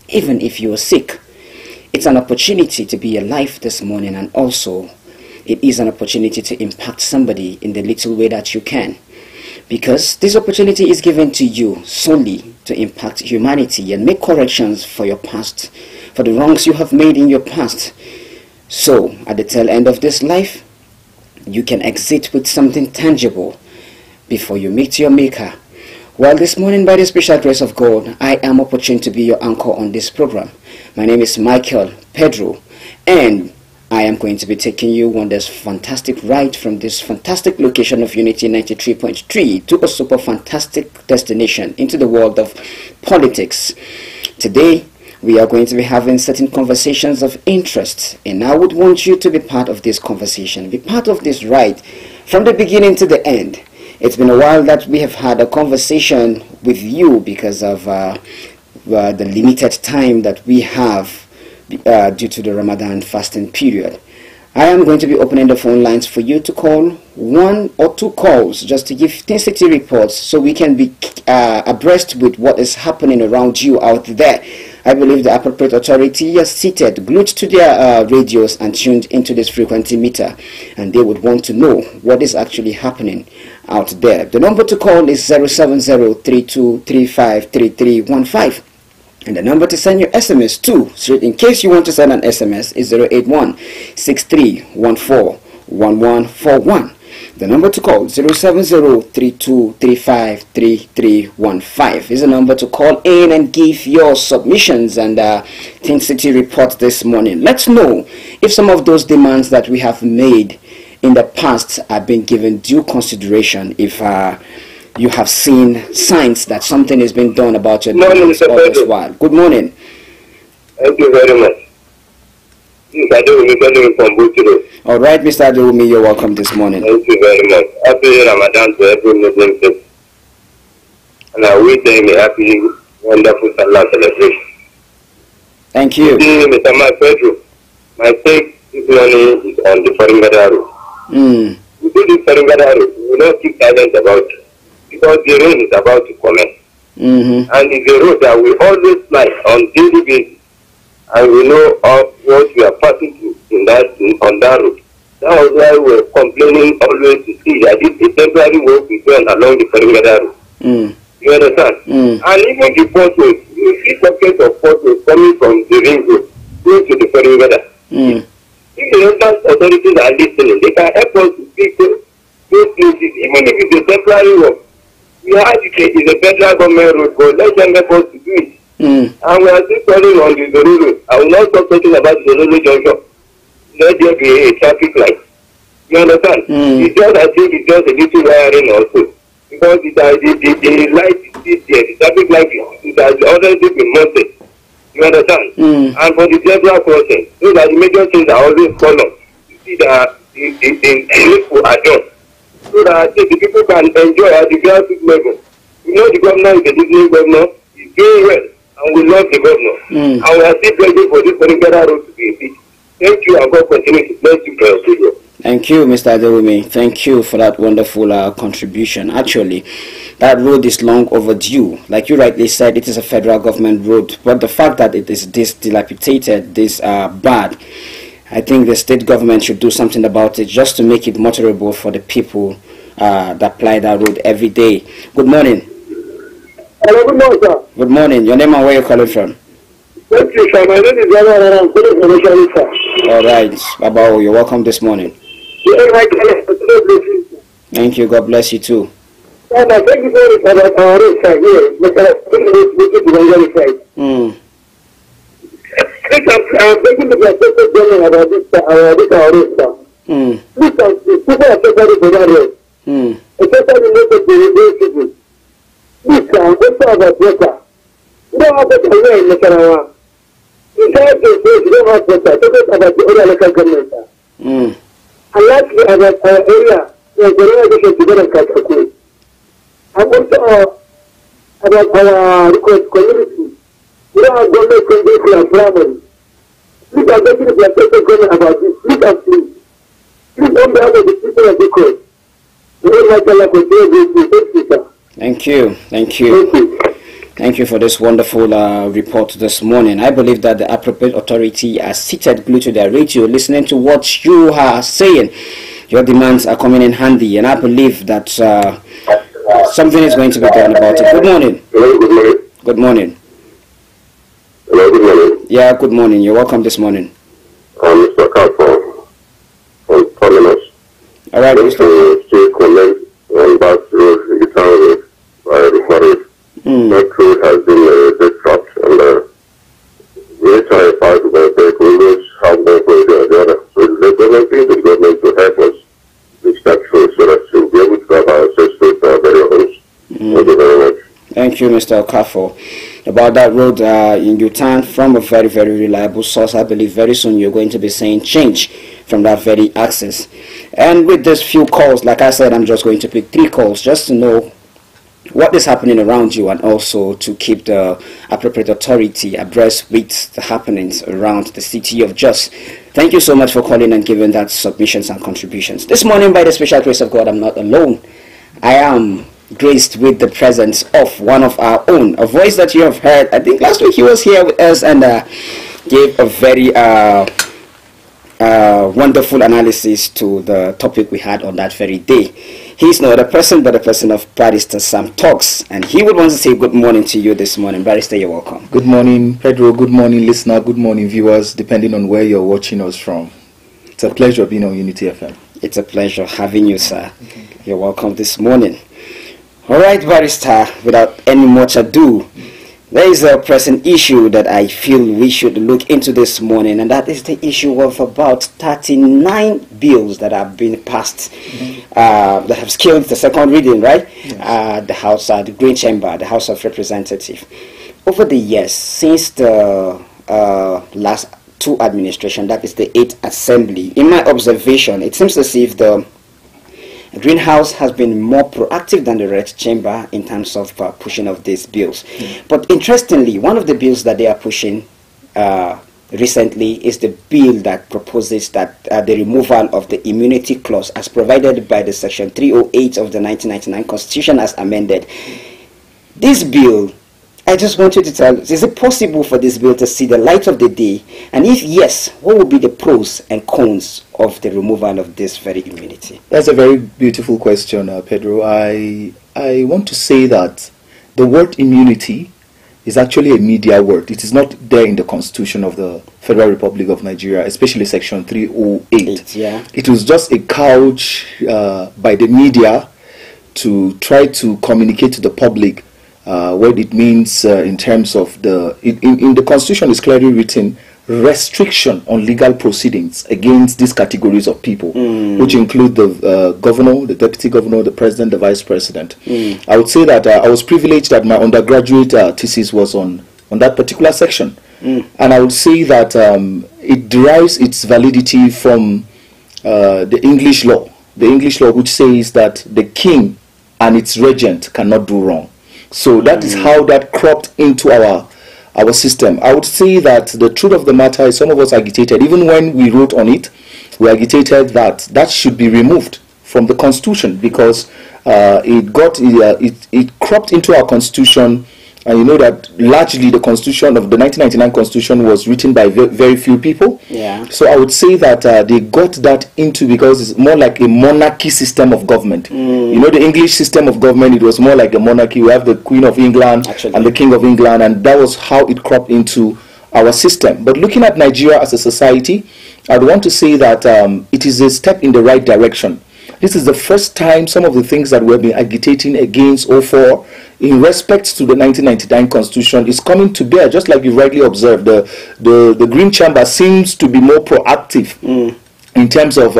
even if you are sick. It's an opportunity to be alive this morning, and also it is an opportunity to impact somebody in the little way that you can. Because this opportunity is given to you solely to impact humanity and make corrections for your past, for the wrongs you have made in your past. So, at the tail end of this life, you can exit with something tangible before you meet your maker. Well, this morning, by the special grace of God, I am opportune to be your anchor on this program. My name is Michael Pedro, and I am going to be taking you on this fantastic ride from this fantastic location of Unity 93.3 to a super fantastic destination into the world of politics. Today, we are going to be having certain conversations of interest, and I would want you to be part of this conversation, be part of this ride from the beginning to the end. It's been a while that we have had a conversation with you because of the limited time that we have due to the Ramadan fasting period. I am going to be opening the phone lines for you to call 1 or 2 calls just to give intensity reports so we can be abreast with what is happening around you out there. I believe the appropriate authority is seated, glued to their radios and tuned into this frequency meter, and they would want to know what is actually happening out there. The number to call is 070-3235-3315. And the number to send your SMS to, so in case you want to send an SMS, is 081-6314-1141. The number to call, 070-3235-3315, is the number to call in and give your submissions and intensity reports this morning. Let's know if some of those demands that we have made in the past have been given due consideration, if you have seen signs that something has been done about your demands all this while. Good morning. Thank you very much. All right, Mr. Adewumi, you're welcome this morning. Thank you very much. Happy Ramadan to every Muslim faith. And I wish them a happy, wonderful Salah celebration. Thank you. Mr. Pedro, my take this morning is on the Faringada road. We do this Faringada road, we will not keep silent about it, because the rain is about to commence. And it's a road that we always fly on daily basis. And we know of what we are passing through on that road. That was why we were complaining always to see that this is temporary work we done along the Faringada road. You understand? And even the portals, you see pockets of portals coming from the ring road close to the Faringada. If the local authorities are listening, they can help us to fix those places, even if it's a temporary work. We are educated, it's a federal government road, but let them help us to do it. And we are still calling on the Zororo. I will not stop talking about the Zororo junction. Let there be a traffic light. You understand? It's just, I think it's just a little wiring also. Because the light is still there, the traffic light has already been mounted. You understand? And for the zebra crossing, those are the major things that always call on. You see that the people are done. So that the people can enjoy at the grassroots level. You know the governor is a listening governor, he's doing well. And we love the governor. And we are still begging for this Faringada road to be fixed. Thank you, and God continue to bless you for your studio. Thank you, Mr. Adewumi. Thank you for that wonderful contribution. Actually, that road is long overdue. Like you rightly said, it is a federal government road. But the fact that it is this dilapidated, this bad, I think the state government should do something about it just to make it motorable for the people that ply that road every day. Good morning. Hello, good morning, sir. Good morning. Your name and where you're calling from? Thank you, sir. My name is Dama Sauransu, sir. All right, Baba, you're welcome this morning. Thank you. God bless you too. Thank you very much about our road, sir. I'm thinking to be affected about this road, sir. People are affected by that road. Especially local people. Listen, what's about water? You don't have water here in Nicaragua. You can't say you don't have water. Talk about the other local government. And lastly, about our area, there's a renovation to get a Kayatarwa. And also about our community. We don't have government condition and primary. Please, I'm making a better government about this. Please, and please. Please, on behalf of the people of the court. We don't like to continue with you. Thank you, sir. Thank you. Thank you for this wonderful report this morning. I believe that the appropriate authority are seated glued to their radio, listening to what you are saying. Your demands are coming in handy, and I believe that something is going to be done about it. Good morning. Hello, good morning. Good morning. Hello, good morning. Yeah, good morning. You're welcome this morning. Mr. Kapo from Terminus. All right, Mr. To still comment on that road in the town by the forest. That road has been disrupted, and we try to fight the vehicles, have one way or the other. So the government to help us fix that road so that we'll be able to have our access to our very homes. Thank you very much. Thank you, Mr. Okafo. About that road in Utan, from a very, very reliable source, I believe very soon you're going to be seeing change from that very access. And with these few calls, like I said, I'm just going to pick 3 calls just to know what is happening around you, and also to keep the appropriate authority abreast with the happenings around the city of Jos. Thank you so much for calling and giving that submissions and contributions. This morning, by the special grace of God, I'm not alone. I am graced with the presence of one of our own, a voice that you have heard. I think last week he was here with us and gave a very wonderful analysis to the topic we had on that very day. He's not a person, but a person of Barrister Sam Talks, and he would want to say good morning to you this morning. Barrister, you're welcome. Good morning, Pedro. Good morning, listener. Good morning, viewers, depending on where you're watching us from. It's a pleasure being on Unity FM. It's a pleasure having you, sir. You're welcome this morning. All right, Barrister, without any much ado, there is a pressing issue that I feel we should look into this morning, and that is the issue of about 39 bills that have been passed, that have scaled the second reading, right? Yes. The House, the Green Chamber, the House of Representatives. Over the years, since the last 2 administrations, that is the 8th Assembly, in my observation, it seems as if the Greenhouse has been more proactive than the Red Chamber in terms of pushing of these bills. But interestingly, one of the bills that they are pushing recently is the bill that proposes that the removal of the immunity clause as provided by the Section 308 of the 1999 Constitution as amended. This bill, I just want you to tell us, is it possible for this bill to see the light of the day? And if yes, what would be the pros and cons of the removal of this very immunity? That's a very beautiful question, Pedro. I want to say that the word immunity is actually a media word. It is not there in the Constitution of the Federal Republic of Nigeria, especially Section 308. Yeah. It was just a couch by the media to try to communicate to the public what it means in terms of in the Constitution is clearly written restriction on legal proceedings against these categories of people, which include the governor, the deputy governor, the president, the vice president. I would say that I was privileged that my undergraduate thesis was on that particular section, and I would say that it derives its validity from the English law, which says that the king and its regent cannot do wrong. So that is how that cropped into our system. I would say that the truth of the matter is some of us agitated, even when we wrote on it, we agitated that should be removed from the Constitution because it cropped into our Constitution. And you know that largely the Constitution of the 1999 Constitution was written by very few people. Yeah. So I would say that they got that into because it's more like a monarchy system of government. You know, the English system of government, it was more like a monarchy. We have the Queen of England and the King of England, and that was how it cropped into our system. But looking at Nigeria as a society, I'd want to say that it is a step in the right direction. This is the first time some of the things that we've been agitating against or for in respect to the 1999 Constitution is coming to bear, just like you rightly observed. The Green Chamber seems to be more proactive in terms of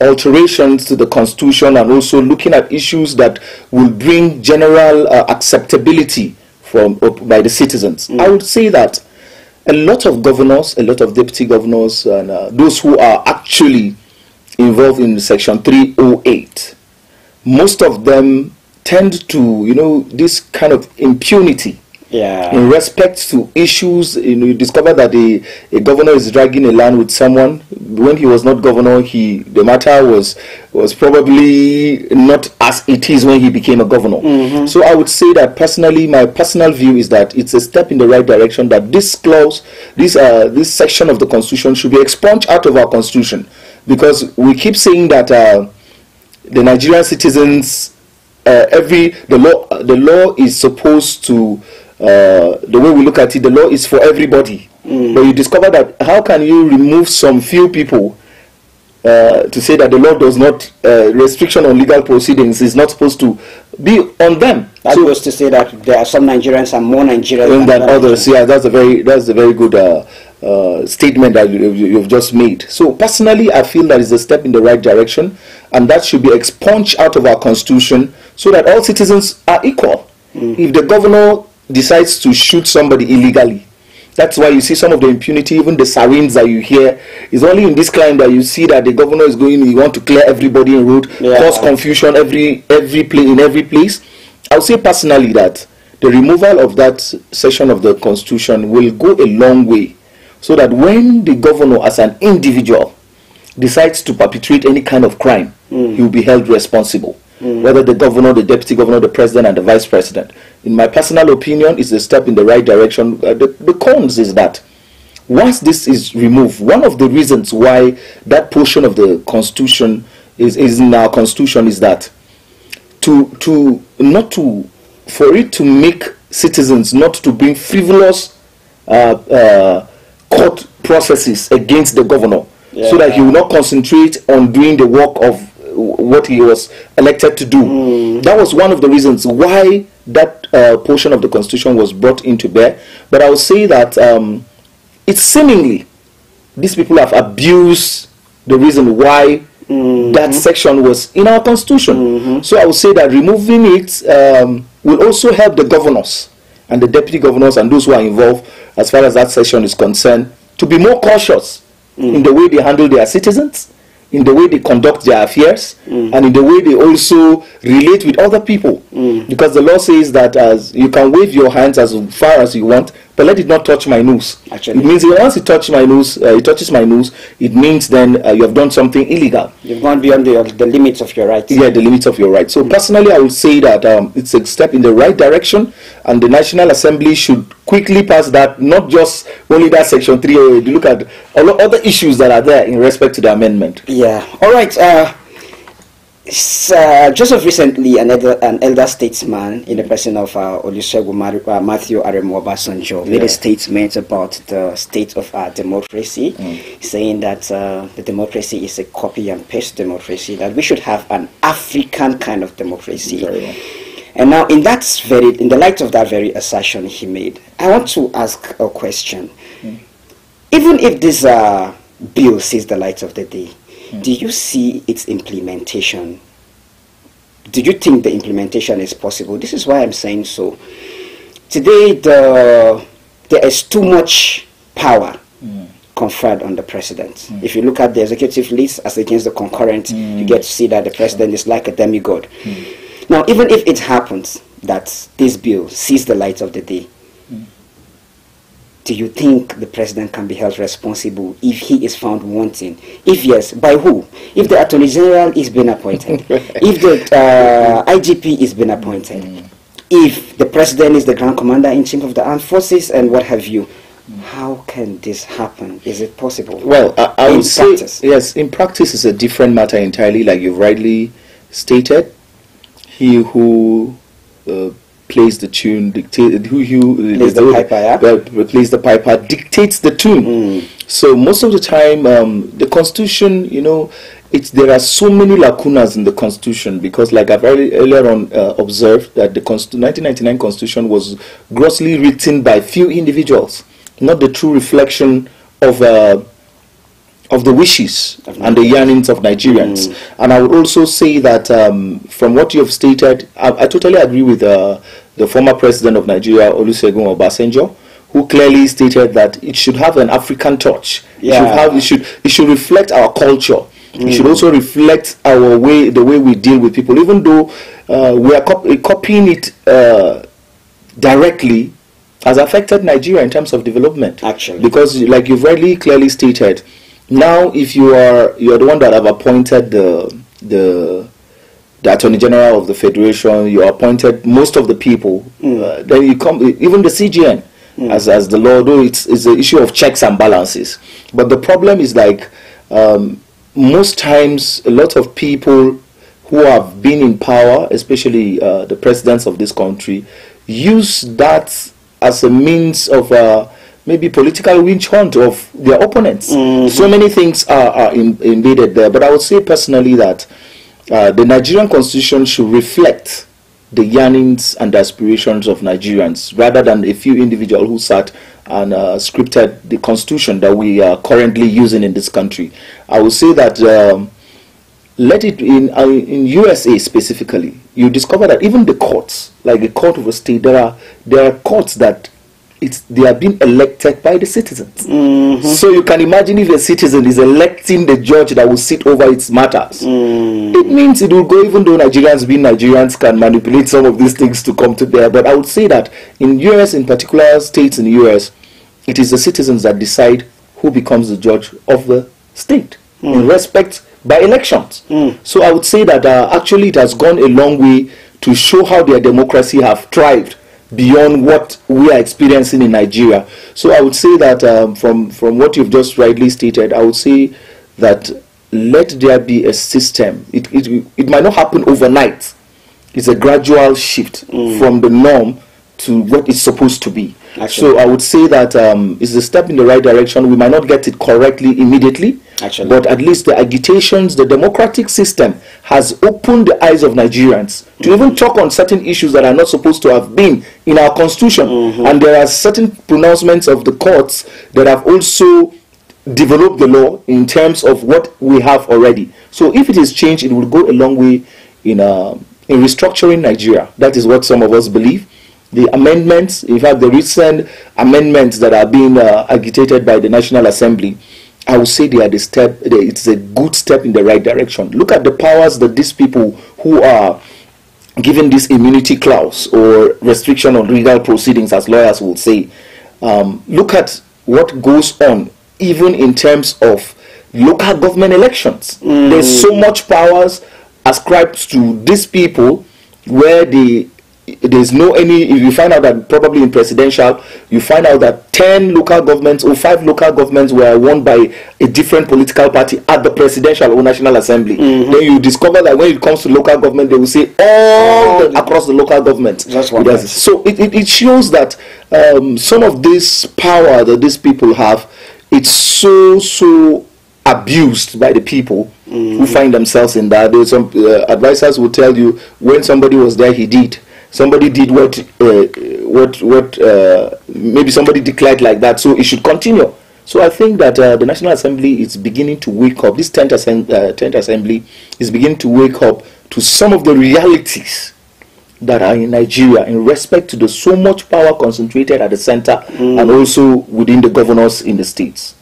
alterations to the Constitution and also looking at issues that will bring general acceptability by the citizens. I would say that a lot of governors, a lot of deputy governors, and those who are actually involved in Section 308, most of them tend to, this kind of impunity Yeah. In respect to issues, you discover that a governor is dragging a land with someone. When he was not governor, the matter was probably not as it is when he became a governor. So I would say that personally, my personal view is that it's a step in the right direction, that this clause, this section of the Constitution should be expunged out of our Constitution, because we keep saying that the Nigerian citizens, the law is supposed to, the way we look at it, the law is for everybody. But you discover that how can you remove some few people to say that the law does not, restriction on legal proceedings is not supposed to be on them. That goes to say that there are some Nigerians and more Nigerians than others. Yeah, that's a very good statement that you've just made. So personally, I feel that is a step in the right direction, and that should be expunged out of our Constitution so that all citizens are equal. If the governor decides to shoot somebody illegally, that's why you see some of the impunity, even the sirens that you hear. It's only in this climate that you see that the governor is going, you want to clear everybody en route, cause confusion in every place. I would say personally that the removal of that section of the Constitution will go a long way, so that when the governor as an individual decides to perpetrate any kind of crime, he will be held responsible. Whether the governor, the deputy governor, the president, and the vice president. In my personal opinion, it's a step in the right direction. The cons is that once this is removed, one of the reasons why that portion of the Constitution is in our Constitution is that for it to make citizens not to bring frivolous court processes against the governor, so that he will not concentrate on doing the work of what he was elected to do. That was one of the reasons why that portion of the Constitution was brought into bear. But I would say that it's seemingly these people have abused the reason why that section was in our Constitution. So I would say that removing it will also help the governors and the deputy governors and those who are involved as far as that section is concerned to be more cautious in the way they handle their citizens, in the way they conduct their affairs, and in the way they also relate with other people. Because the law says that as you can wave your hands as far as you want, but let it not touch my nose. Actually, it means once it touches my nose, it means then you have done something illegal. You've gone beyond the limits of your rights. Yeah, the limits of your rights. So personally, I would say that it's a step in the right direction, and the National Assembly should quickly pass that, not just only that section 308. Look at all the other issues that are there in respect to the amendment. Yeah. All right. Just of recently, an elder statesman in the person of Olusegun Matthew Aremu Obasanjo made a statement about the state of our democracy, saying that the democracy is a copy and paste democracy, that we should have an African kind of democracy. And now, in the light of that very assertion he made, I want to ask a question. Even if this bill sees the light of the day, do you see its implementation? Do you think the implementation is possible? This is why I'm saying so. Today, there is too much power conferred on the president. If you look at the executive list as against the concurrent, you get to see that the president is like a demigod. Now, even if it happens that this bill sees the light of the day, do you think the president can be held responsible if he is found wanting? If yes, by who? If the Attorney General is being appointed, if the IGP is being appointed, if the president is the Grand Commander-in-Chief of the Armed Forces and what have you, how can this happen? Is it possible? Well, I would say, yes, in practice it's a different matter entirely, like you've rightly stated. He who plays the tune, plays the piper, dictates the tune. So most of the time, the Constitution, there are so many lacunas in the Constitution, because like I've earlier on observed that the 1999 Constitution was grossly written by few individuals, not the true reflection of the wishes and the yearnings of Nigerians. And I would also say that from what you have stated, I totally agree with the former president of Nigeria, Olusegun Obasanjo, who clearly stated that it should have an African touch. It should reflect our culture. It should also reflect the way we deal with people, even though we are copying it directly. has affected Nigeria in terms of development. Actually. Because, like you've rightly clearly stated, now if you're the one that have appointed the Attorney General of the Federation, you appointed most of the people, then you come, even the CGN, as the law, though it's an issue of checks and balances. But the problem is, like, most times a lot of people who have been in power, especially the presidents of this country, use that as a means of maybe political witch hunt of their opponents. So many things are embedded there. But I would say personally that the Nigerian constitution should reflect the yearnings and aspirations of Nigerians, rather than a few individuals who sat and scripted the constitution that we are currently using in this country. I would say that let it in USA specifically, you discover that even the courts, like the court of a state, there are courts that they are being elected by the citizens. So you can imagine if a citizen is electing the judge that will sit over its matters. It means it will go, even though Nigerians can manipulate some of these things to come to bear. But I would say that in US, in particular states in the US, it is the citizens that decide who becomes the judge of the state in respect by elections. So I would say that actually it has gone a long way to show how their democracy have thrived beyond what we are experiencing in Nigeria. So I would say that from what you've just rightly stated, I would say that let there be a system. It might not happen overnight. It's a gradual shift from the norm to what it's supposed to be. Actually. So I would say that it's a step in the right direction. We might not get it correctly immediately, but at least the agitations, the democratic system has opened the eyes of Nigerians to even talk on certain issues that are not supposed to have been in our constitution. And there are certain pronouncements of the courts that have also developed the law in terms of what we have already. So if it is changed, it will go a long way in restructuring Nigeria. That is what some of us believe. The amendments, in fact, the recent amendments that are being agitated by the National Assembly, I would say they are it's a good step in the right direction. Look at the powers that these people who are given this immunity clause or restriction on legal proceedings, as lawyers will say, look at what goes on even in terms of local government elections. There's so much powers ascribed to these people where there's no any. If you find out that probably in presidential, you find out that 10 local governments or 5 local governments were won by a different political party at the presidential or national assembly. Then you discover that when it comes to local government, they will say across the local government. So it shows that some of this power that these people have, it's so abused by the people who find themselves in that. There's some advisors will tell you when somebody was there, he did. Somebody did what maybe somebody declared like that, so it should continue. So I think that the National Assembly is beginning to wake up. This 10th Assembly is beginning to wake up to some of the realities that are in Nigeria in respect to the so much power concentrated at the center and also within the governors in the states.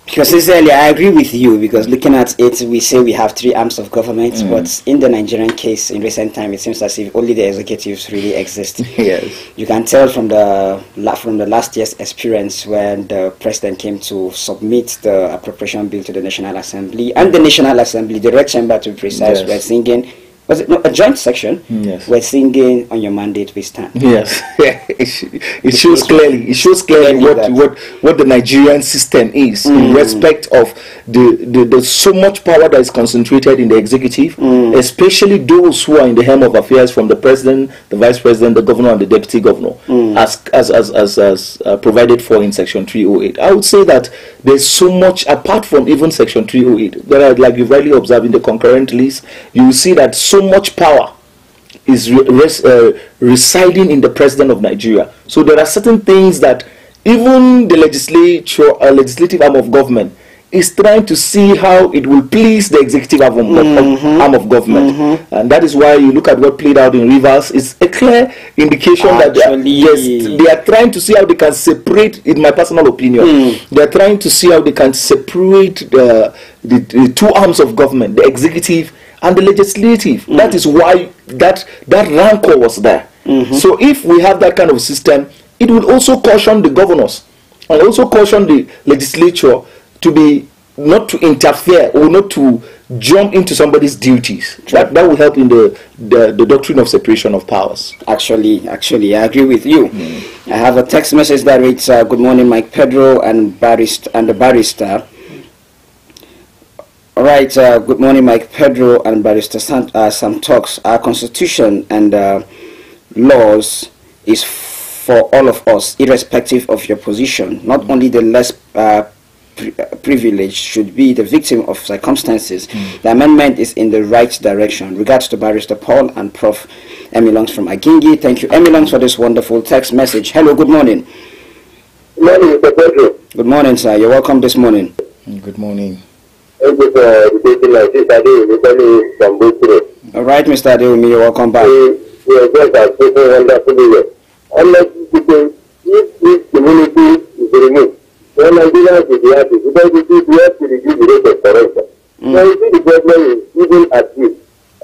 Because sincerely, I agree with you, because looking at it, we say we have 3 arms of government, but in the Nigerian case, in recent time, it seems as if only the executives really exist. Yes. You can tell from the last year's experience when the president came to submit the appropriation bill to the National Assembly, and the National Assembly, the Red Chamber to be precise, were singing, was it not a joint section? Yes. We're singing "On Your Mandate We Stand." Yes. It shows clearly. It shows clearly what the Nigerian system is in respect of the so much power that is concentrated in the executive, especially those who are in the helm of affairs, from the president, the vice president, the governor, and the deputy governor, as provided for in Section 308. I would say that there's so much apart from even Section 308. There are, like you've rightly observed in the concurrent list, you will see that so much power is residing in the president of Nigeria. So there are certain things that even the legislative arm of government is trying to see how it will please the executive arm of government. And that is why you look at what played out in Rivers. It's a clear indication that they are trying to see how they can separate, in my personal opinion, they are trying to see how they can separate the 2 arms of government, the executive and the legislative. That is why that rancor was there. So if we have that kind of system, it would also caution the governors and also caution the legislature to be not to interfere or not to jump into somebody's duties. That will help in the doctrine of separation of powers. Actually, I agree with you. I have a text message that reads, "Good morning, Mike Pedro and the barrister." All right. Good morning, Mike Pedro and Barrister Sam Talks. Our constitution and laws is for all of us, irrespective of your position. Not only the less privileged should be the victim of circumstances. The amendment is in the right direction. Regards to Barrister Paul and Prof. Emilongs from Agingi. Thank you, Emilongs, for this wonderful text message. Hello, good morning. Good morning, Mr. Pedro. Good morning, sir. You're welcome this morning. Good morning. Thank you for debating like this. I do from Boston. All right, Mr. Adeomi, you're welcome back. We are just as people wonderfully well. Unless people, if this community is removed, when Nigerians will be happy, because we have to reduce the rate of corruption. So you see the government is even at risk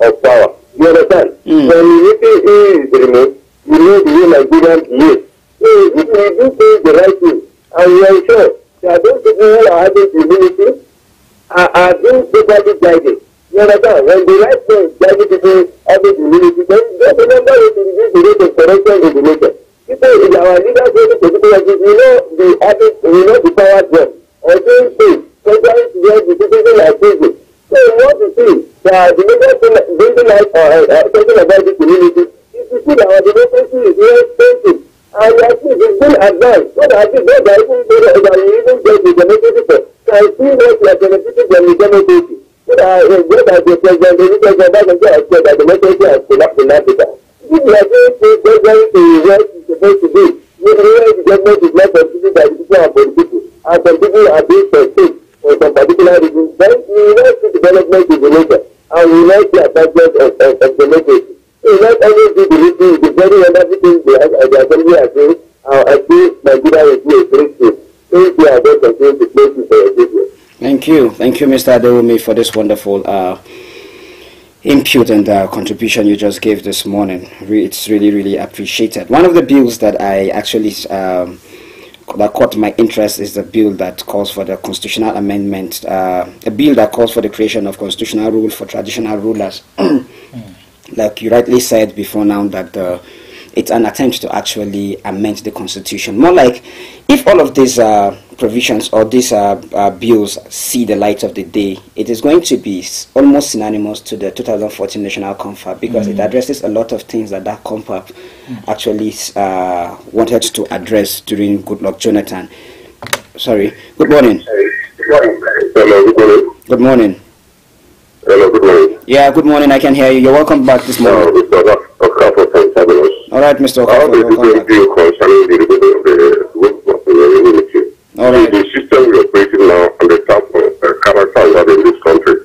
of power. You understand? When unity is removed, you know the way Nigerians behave. So if we do things the right thing, and we are sure that those people who are having immunity are being properly guided. You understand? When the right thing is guiding people having immunity, then just remember to reduce the rate of corruption in the nation. People in our leaders, we know the habit, we know the power job. Or doing things, sometimes we have the citizens like people. So we want to see that the major thing, bringing out talking about the community, is to see that our democracy is very expensive. And we are seeing it's been advanced. So that I think those are even better than we even get the democracy for. So I see what we are benefiting from the democracy. So that just as the president, the president has said that democracy has collapsed in Africa. If we are going to go to what it's supposed to be, we realize the government is not considered by the people and for the people. And some people are being pursued for some particular reasons. Then we will not see development in the nation. And we will not see advancement of democracy. So we will not always do the reason, the very wonderful things the assembly are saying. I think Nigeria will be a great state. Thank you, I don't continue to place you for your video. Thank you, Mr. Adeomi, for this wonderful input and contribution you just gave this morning. It's really appreciated. One of the bills that I actually that caught my interest is the bill that calls for the constitutional amendment, a bill that calls for the creation of constitutional rule for traditional rulers. Like you rightly said before now, that it's an attempt to actually amend the constitution. More like, if all of these provisions or these bills see the light of the day, it is going to be almost synonymous to the 2014 National Confab, because it addresses a lot of things that Confab actually wanted to address during Goodluck Jonathan. Sorry. Good morning. Hello, good morning. Good morning. Hello, good morning. Yeah, good morning. I can hear you. You're welcome back this morning. All right, Mr. Okafor, welcome back. Concerning the All right. The system we are operating now and the type of character we have in this country.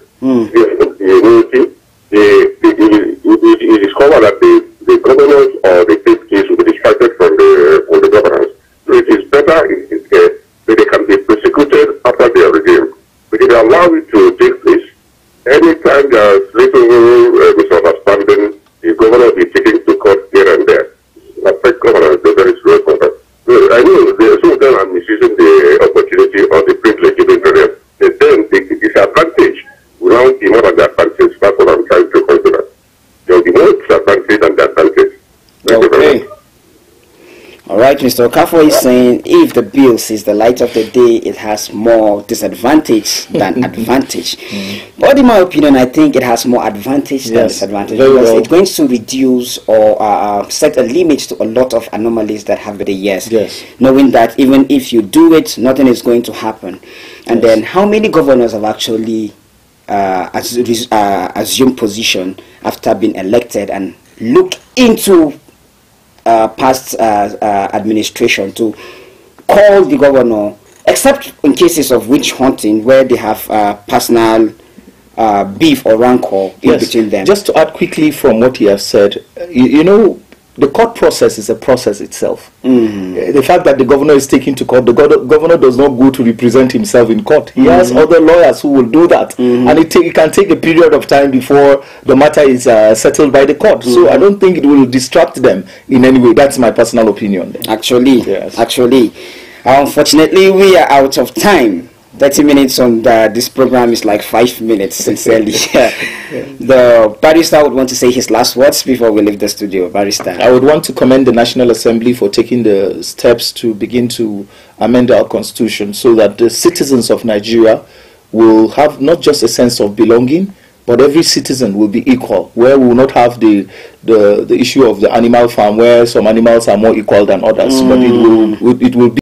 We discover that the governors or the state case will be distracted from the governance. So it is better that they can be prosecuted after they are redeemed. Because they allow it to take place. Anytime there is little misunderstanding, the governor will be taken to court here and there. Affect governors, there is real contact. I know some of them are misusing the opportunity or the privilege given to them. Then the disadvantage will now be more than the advantage. That's what I'm trying to consider. There will be more disadvantage than the advantage. Okay. All right, Mr. Okafor is saying if the bill sees the light of the day, it has more disadvantage than advantage. But in my opinion, I think it has more advantage than disadvantage, because it's going to reduce or set a limit to a lot of anomalies that have been the years. Knowing that even if you do it, nothing is going to happen. And then how many governors have actually assumed position after being elected and looked into past administration to call the governor, except in cases of witch hunting where they have personal beef or rancor in between them. Just to add quickly from what he has said, you know, the court process is a process itself. The fact that the governor is taken to court, the governor does not go to represent himself in court. He has other lawyers who will do that, and it can take a period of time before the matter is settled by the court. So I don't think it will distract them in any way. That's my personal opinion. Actually, yes. Actually, unfortunately, we are out of time. 30 minutes on this program is like 5 minutes, sincerely. The barrister would want to say his last words before we leave the studio. Barrister. I would want to commend the National Assembly for taking the steps to begin to amend our constitution so that the citizens of Nigeria will have not just a sense of belonging, but every citizen will be equal, where we will not have the issue of the animal farm, where some animals are more equal than others, but it will be